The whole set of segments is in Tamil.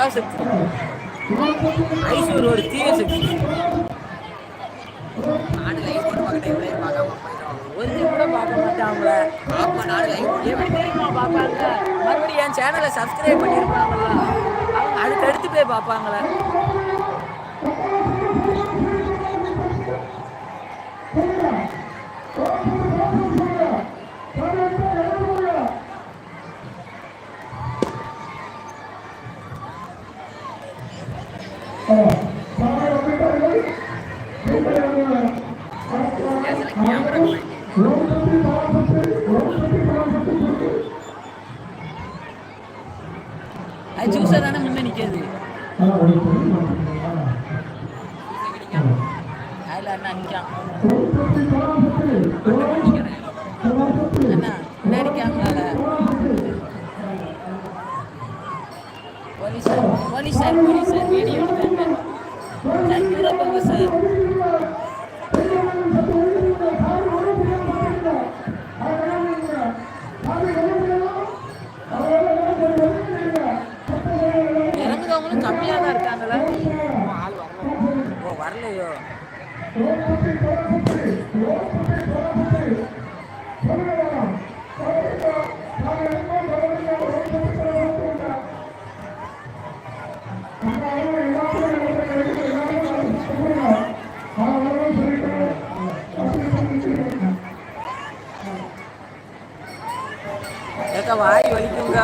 பராசக்தி ஐசூர் ஒரு தீய சக்தி. நாடு லைவ் போட்டு பார்க்கட்டே இவ்வளோ பார்க்காம போயிடும். ஒருத்தர் கூட பார்க்க மாட்டாங்கள. ஆமா நாடு லைவ் போட்டு எப்படி தெரியுமா பார்ப்பாங்க? மறுபடியும் என் சேனலை சப்ஸ்கிரைப் பண்ணியிருப்பாங்களா, அவங்க அதுக்கு எடுத்து போய் பார்ப்பாங்களே. அது ஜூஸா தானே முன்ன நிற்காது. அதில் அண்ணா நிற்கான். அண்ணா என்ன நிற்காங்களால போலீஸ் சார் வீடியோ எடுத்தாங்க. போங்க சார். இறங்குறவங்களும் கம்மியாக தான் இருக்காங்களா? ஓ வரலையோ? வாய் வலிக்குங்க.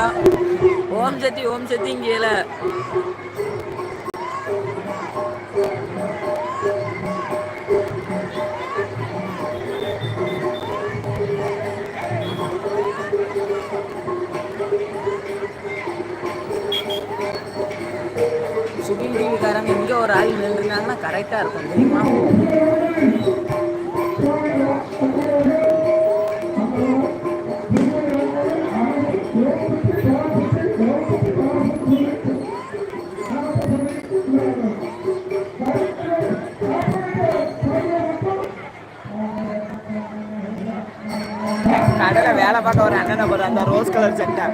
ஓம் சக்தி இங்கேல சுகில் டிவிக்காரங்க இங்க ஒரு ஆள் நின்றுருந்தாங்கன்னா கரெக்டா இருக்கும் தெரியுமா? கடலை வேலை பார்க்க ஒரு அண்ணனை போடுற அந்த ரோஸ் கலர் சட்டை.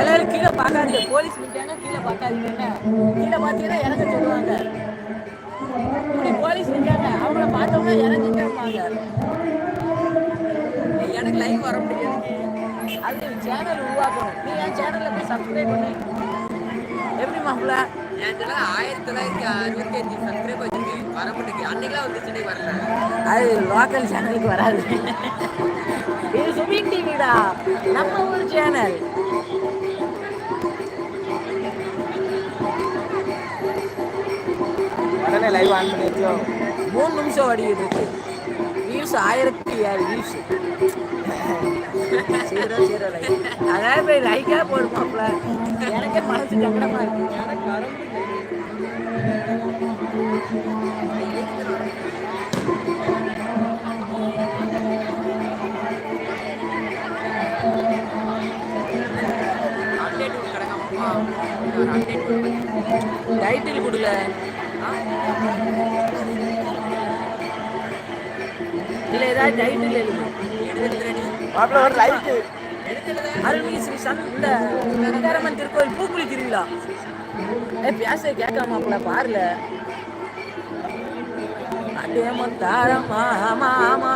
எல்லாரும் கீழே பார்க்காதீங்க. போலீஸ் நிற்காங்க, கீழே பார்க்காதீங்க. கீழே பார்த்தீங்கன்னா இறங்க சொல்லுவாங்க. இப்படி போலீஸ் நிற்காங்க, அவங்கள பார்த்தோம்னா இறங்கிட்டாங்க. எனக்கு லைவ் வர முடியாது. அது சேனல் உருவாக்கணும். நீ என் சேனலில் போய் சப்ஸ்கிரைப் பண்ணு. எப்படி மாப்பிள்ள? என் சேனல் 1965 சப்ஸ்கிரைப் வச்சிருக்கேன். வர மாட்டேங்குது. அன்னைக்கெல்லாம் வந்துச்சு, வரல. அது லோக்கல் சேனலுக்கு வராது. இது சுபின் டிவிடா, நம்ம ஊர் சேனல். உடனே லைவ் ஆன் பண்ணிருக்கோம். 3 நிமிஷம் ஓடிக்கிட்டு இருக்கு. Views 1007 views. Zero like. அதாவது போய் லைக்காக போடுமாப்ல. எனக்கே மனசு சங்கடமா இருக்கு. எனக்கு வர டைட்டில் கொடுல. இல்ல ஏதாவது டைட்டில் எழுது. ஒரு லைக். அருள்மிகு ஸ்ரீ இந்த கங்காரம்மன் திருக்கோயில் பூக்குழி திருவிழா. பேச கேட்காம பாருல. அடே மத்தாரமா மாமா